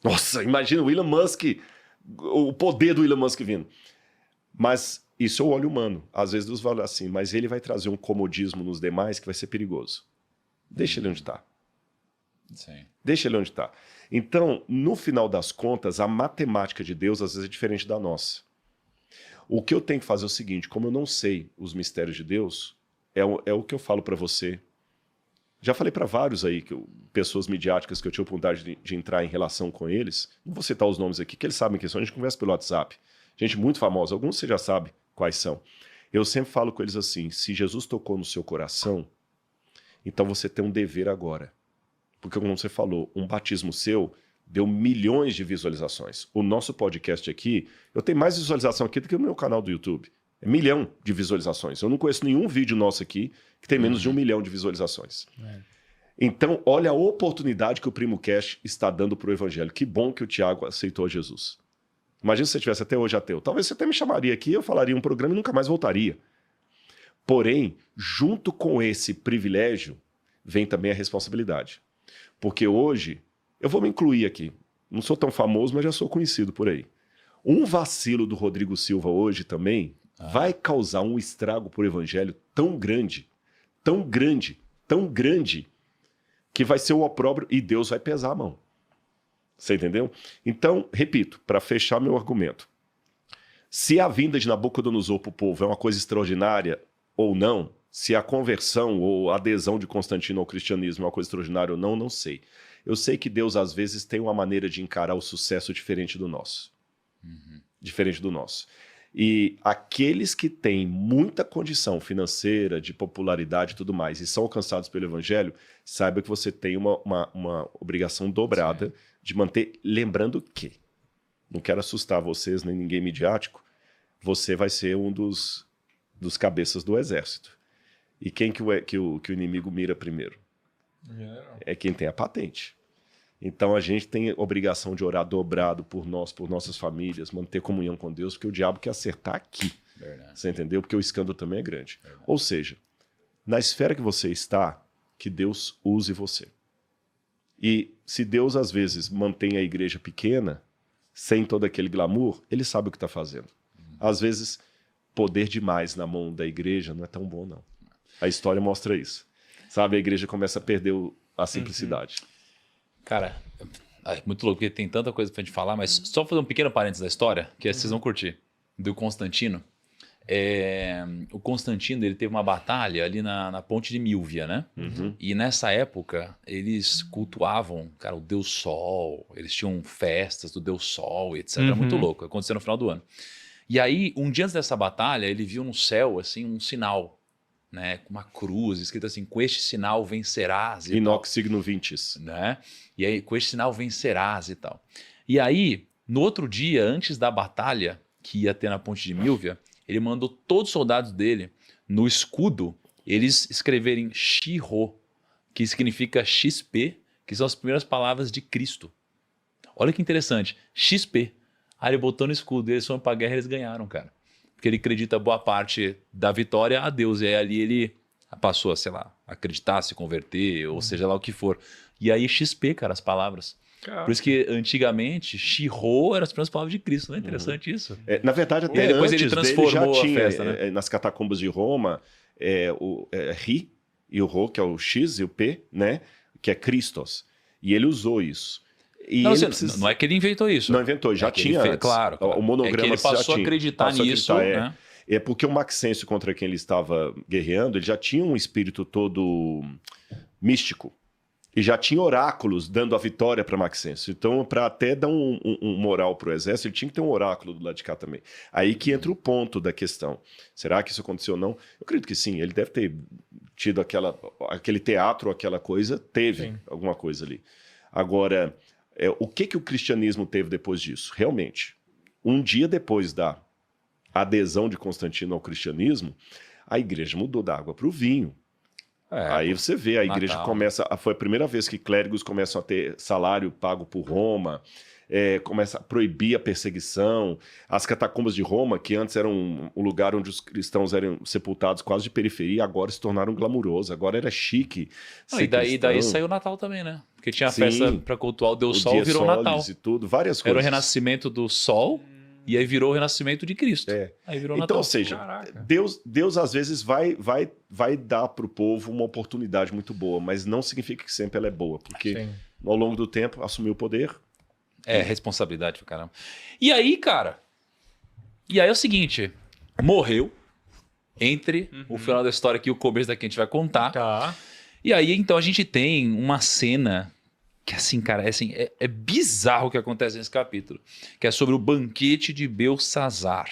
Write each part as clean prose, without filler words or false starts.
Nossa, imagina o Elon Musk, o poder do Elon Musk vindo. Mas isso é o olho humano. Às vezes Deus fala assim, mas ele vai trazer um comodismo nos demais que vai ser perigoso. Deixa ele onde está. Sim. Deixa ele onde está. Então, no final das contas, a matemática de Deus às vezes é diferente da nossa. O que eu tenho que fazer é o seguinte, como eu não sei os mistérios de Deus, é o que eu falo para você. Já falei para vários aí, pessoas midiáticas que eu tive a oportunidade de entrar em relação com eles. Não vou citar os nomes aqui, que eles sabem quem são. A gente conversa pelo WhatsApp. Gente muito famosa, alguns você já sabe quais são. Eu sempre falo com eles assim, se Jesus tocou no seu coração, então você tem um dever agora. Porque, como você falou, um batismo seu deu milhões de visualizações. O nosso podcast aqui, eu tenho mais visualização aqui do que o meu canal do YouTube. É 1 milhão de visualizações. Eu não conheço nenhum vídeo nosso aqui que tem menos de 1 milhão de visualizações. Então, olha a oportunidade que o Primo Cast está dando para o Evangelho. Que bom que o Tiago aceitou Jesus. Imagina se você tivesse até hoje ateu. Talvez você até me chamaria aqui, eu falaria um programa e nunca mais voltaria. Porém, junto com esse privilégio, vem também a responsabilidade. Porque hoje, eu vou me incluir aqui. Não sou tão famoso, mas já sou conhecido por aí. Um vacilo do Rodrigo Silva hoje também vai causar um estrago para o Evangelho tão grande, tão grande, tão grande, que vai ser o opróbrio e Deus vai pesar a mão. Você entendeu? Então, repito, para fechar meu argumento. Se a vinda de Nabucodonosor para o povo é uma coisa extraordinária ou não, se a conversão ou a adesão de Constantino ao cristianismo é uma coisa extraordinária ou não, não sei. Eu sei que Deus, às vezes, tem uma maneira de encarar o sucesso diferente do nosso. Diferente do nosso. E aqueles que têm muita condição financeira, de popularidade e tudo mais, e são alcançados pelo Evangelho, saiba que você tem uma obrigação dobrada de manter, lembrando que, não quero assustar vocês, nem ninguém midiático, você vai ser um dos cabeças do exército. E quem que o inimigo mira primeiro? É quem tem a patente. Então a gente tem obrigação de orar dobrado por nós, por nossas famílias, manter comunhão com Deus, porque o diabo quer acertar aqui. Verdade. Você entendeu? Porque o escândalo também é grande. Ou seja, na esfera que você está, que Deus use você. E se Deus às vezes mantém a igreja pequena, sem todo aquele glamour, ele sabe o que está fazendo. Às vezes, poder demais na mão da igreja não é tão bom, não. A história mostra isso. Sabe, a igreja começa a perder a simplicidade. Cara, é muito louco, porque tem tanta coisa pra gente falar, mas só fazer um pequeno parênteses da história, que vocês vão curtir, do Constantino. O Constantino, ele teve uma batalha ali na ponte de Milvia, né? E nessa época, eles cultuavam, cara, o Deus Sol, eles tinham festas do Deus Sol, etc. Era muito louco, aconteceu no final do ano. E aí, um dia antes dessa batalha, ele viu no céu, assim, um sinal, né, com uma cruz, escrito assim, com este sinal vencerás e Inox signo vintis. né? E aí, com este sinal vencerás e tal. E aí, no outro dia, antes da batalha que ia ter na ponte de Milvia, ele mandou todos os soldados dele, no escudo, eles escreverem Shiro, que significa XP, que são as primeiras palavras de Cristo. Olha que interessante, XP. Aí ele botou no escudo, eles foram pra guerra e eles ganharam, cara. Porque ele acredita boa parte da vitória a Deus. E aí ali ele passou a, sei lá, acreditar, se converter, ou seja lá o que for. E aí XP, cara, as palavras. Cara. Por isso que antigamente, Shiro eram as primeiras palavras de Cristo. Não é interessante isso? Na verdade, até depois antes ele dele transformou já a tinha, festa, né? nas catacumbas de Roma, o Ri e o Rho, que é o X e o P, né? Que é Christos. E ele usou isso. E Não, ele não é que ele inventou isso. Não inventou, já que ele tinha fez, antes. claro. O monograma é que ele já passou a tinha. acreditar Passou a nisso, acreditar, né? É porque o Maxêncio contra quem ele estava guerreando, ele já tinha um espírito todo místico. E já tinha oráculos dando a vitória para Maxêncio. Então, para até dar um moral para o exército, ele tinha que ter um oráculo do lado de cá também. Aí que entra o ponto da questão. Será que isso aconteceu ou não? Eu acredito que sim. Ele deve ter tido aquele teatro, aquela coisa. Teve alguma coisa ali. Agora, o que o cristianismo teve depois disso? Realmente, um dia depois da adesão de Constantino ao cristianismo, a igreja mudou da água para o vinho. Aí você vê, a igreja começa... Foi a primeira vez que clérigos começam a ter salário pago por Roma. começa a proibir a perseguição. As catacumbas de Roma, que antes eram um lugar onde os cristãos eram sepultados quase de periferia, agora se tornaram glamurosos. Agora era chique ser daí cristão. saiu o Natal também, né? Porque tinha a Sim. festa para cultuar o Deus O Sol, dia virou solis Natal. e tudo, várias coisas. Era o renascimento do Sol e aí virou o renascimento de Cristo. Aí virou Então, Natal. ou seja, Caraca. Deus às vezes vai dar para o povo uma oportunidade muito boa, mas não significa que sempre ela é boa, porque Sim. ao longo do tempo assumiu o poder. Responsabilidade pra caramba. E aí, cara, é o seguinte, morreu entre o final da história aqui e o começo daqui a gente vai contar. Tá. E aí, então, a gente tem uma cena que, assim, cara, é bizarro o que acontece nesse capítulo, que é sobre o banquete de Belsazar.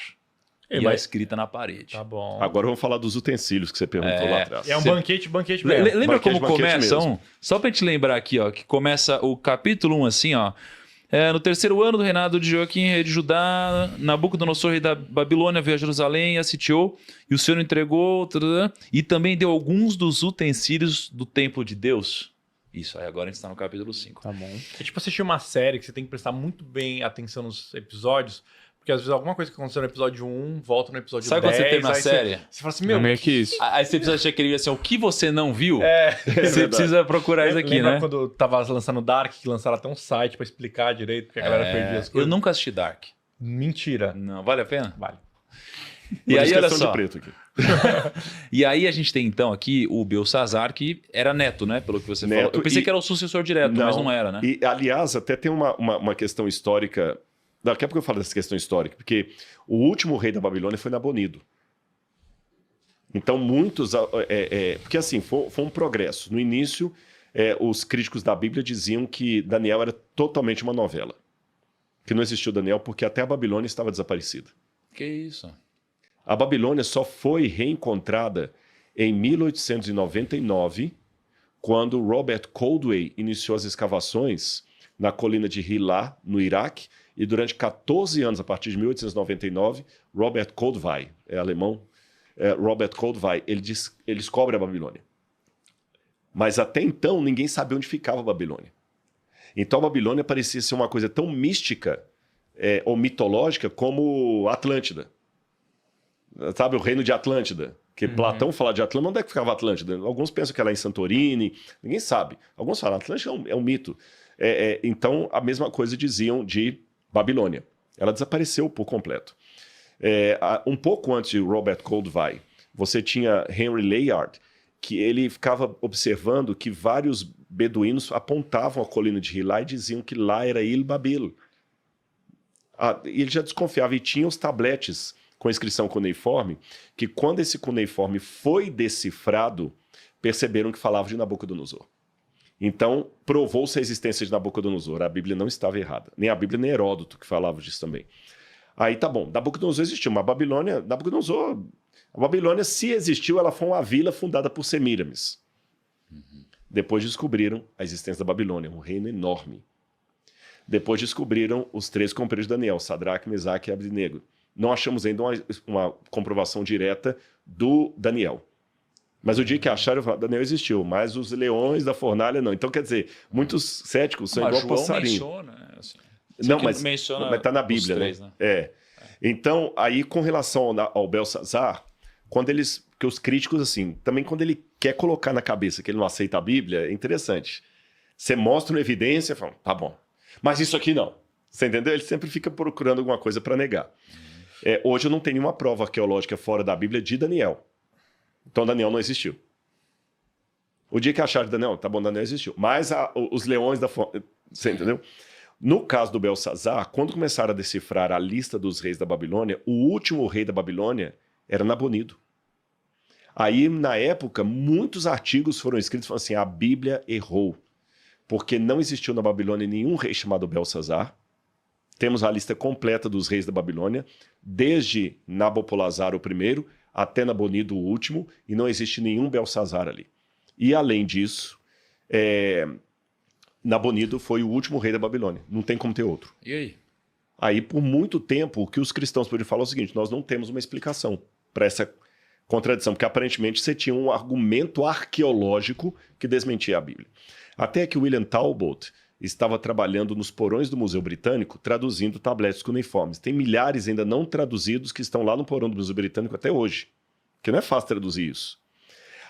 E a escrita na parede. Tá bom. Agora vamos falar dos utensílios que você perguntou lá atrás. É um banquete mesmo. Lembra como Banquete começa? mesmo. Só pra gente lembrar aqui, ó, que começa o capítulo 1 assim, ó. No terceiro ano do reinado de Joaquim, rei de Judá, Nabucodonosor, rei da Babilônia, veio a Jerusalém e a sitiou, e o Senhor entregou, e também deu alguns dos utensílios do templo de Deus. Isso, aí agora a gente está no capítulo 5. Tá bom. É tipo assistir uma série que você tem que prestar muito bem atenção nos episódios, porque às vezes alguma coisa que aconteceu no episódio 1 volta no episódio 10. Sabe quando você termina a aí série? Você fala assim, meu... meio que isso. Aí você precisa achar aquele assim, o que você não viu, você verdade. precisa procurar isso aqui, Lembra né? quando tava lançando Dark, que lançaram até um site pra explicar direito, porque a galera perdia as Eu coisas? nunca assisti Dark. Mentira. Não, vale a pena? Vale. E aí, olha questão só. de preto aqui. E aí a gente tem então aqui o Belsazar, que era neto, né? Pelo que você falou. Neto Eu pensei e- que era o sucessor direto, mas não era, né? E, aliás, até tem uma questão histórica. Daqui a pouco eu falo dessa questão histórica, porque o último rei da Babilônia foi Nabonido. Então, muitos. Porque assim, foi um progresso. No início, os críticos da Bíblia diziam que Daniel era totalmente uma novela. Que não existiu Daniel porque até a Babilônia estava desaparecida. Que isso? A Babilônia só foi reencontrada em 1899, quando Robert Coldway iniciou as escavações na colina de Hilá, no Iraque, e durante 14 anos, a partir de 1899, Robert Coldway, alemão, Robert Coldway, ele descobre a Babilônia. Mas até então, ninguém sabia onde ficava a Babilônia. Então a Babilônia parecia ser uma coisa tão mística ou mitológica como Atlântida. Sabe, o reino de Atlântida, que Platão fala de Atlântida, onde é que ficava Atlântida? Alguns pensam que ela é em Santorini, ninguém sabe. Alguns falam, Atlântida é um mito. Então, a mesma coisa diziam de Babilônia. Ela desapareceu por completo. Um pouco antes de Robert Coldway, você tinha Henry Layard, que ele ficava observando que vários beduínos apontavam a colina de Hilá e diziam que lá era Il-Babil. E ele já desconfiava, e tinha os tabletes com inscrição cuneiforme, que quando esse cuneiforme foi decifrado, perceberam que falava de Nabucodonosor. Então, provou-se a existência de Nabucodonosor. A Bíblia não estava errada. Nem a Bíblia, nem Heródoto, que falava disso também. Aí tá bom, Nabucodonosor existiu, mas a Babilônia, se existiu, ela foi uma vila fundada por Semíramis. Depois descobriram a existência da Babilônia, um reino enorme. Depois descobriram os 3 companheiros de Daniel, Sadraque, Mesaque e Abednego. Não achamos ainda uma comprovação direta do Daniel. Mas o dia que acharam, Daniel existiu, mas os leões da fornalha não. Então, quer dizer, muitos céticos são igual passarinho. menciona, assim. Não, mas está na os Bíblia, três, né? Então, aí com relação ao Belsazar, que os críticos, assim, também quando ele quer colocar na cabeça que ele não aceita a Bíblia, é interessante. Você mostra uma evidência e fala, tá bom. Mas isso aqui não. Você entendeu? Ele sempre fica procurando alguma coisa para negar. Hoje eu não tenho nenhuma prova arqueológica fora da Bíblia de Daniel. Então Daniel não existiu. O dia que acharam Daniel, tá bom, Daniel existiu. Mas os leões da fornalha, você entendeu? No caso do Belsazar, quando começaram a decifrar a lista dos reis da Babilônia, o último rei da Babilônia era Nabonido. Aí, na época, muitos artigos foram escritos falando assim, a Bíblia errou, porque não existiu na Babilônia nenhum rei chamado Belsazar. Temos a lista completa dos reis da Babilônia, desde Nabopolassar o primeiro até Nabonido o último, e não existe nenhum Belsazar ali. E, além disso, Nabonido foi o último rei da Babilônia. Não tem como ter outro. E aí? Aí, por muito tempo, o que os cristãos podiam falar é o seguinte, nós não temos uma explicação para essa contradição, porque aparentemente você tinha um argumento arqueológico que desmentia a Bíblia. Até que William Talbot, estava trabalhando nos porões do Museu Britânico, traduzindo tabletes cuneiformes. Tem milhares ainda não traduzidos que estão lá no porão do Museu Britânico até hoje, que não é fácil traduzir isso.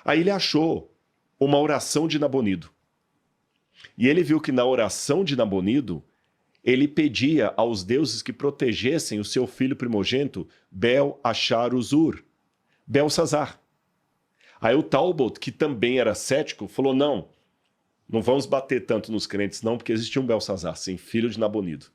Aí ele achou uma oração de Nabonido. E ele viu que na oração de Nabonido, ele pedia aos deuses que protegessem o seu filho primogênito, Bel-Achar-Uzur, Belsazar. Aí o Talbot, que também era cético, falou, não vamos bater tanto nos crentes não, porque existia um Belsazar, sim, filho de Nabonido.